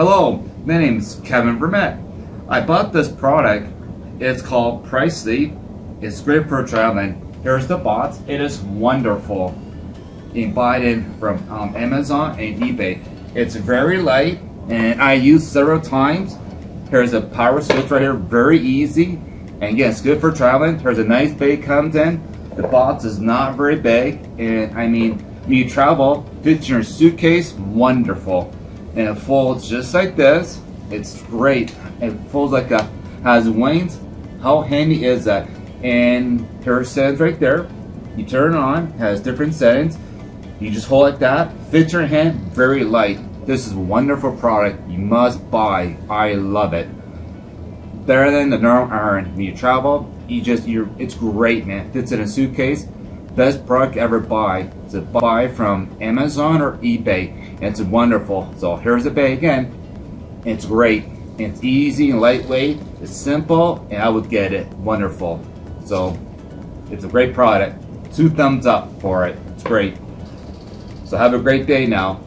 Hello, my name is Kevin Vermette. I bought this product. It's called Pricely. It's great for traveling. Here's the box. It is wonderful. You can buy it from Amazon and eBay. It's very light and I used several times. Here's a power switch right here, very easy. And again, it's good for traveling. There's a nice bag comes in. The box is not very big, and I mean, when you travel, fits in your suitcase, wonderful. And it folds just like this. It's great. It folds like has wings. How handy is that? And here are settings right there. You turn it on, has different settings. You just hold like that, fits your hand, very light. This is a wonderful product. You must buy. I love it. Better than the normal iron. When you travel, it's great, man. It fits in a suitcase. Best product ever buy. To buy from Amazon or eBay. It's wonderful. So here's the bag again. It's great. It's easy and lightweight. It's simple, and I would get it. Wonderful. So it's a great product. 2 thumbs up for it. It's great. So have a great day now.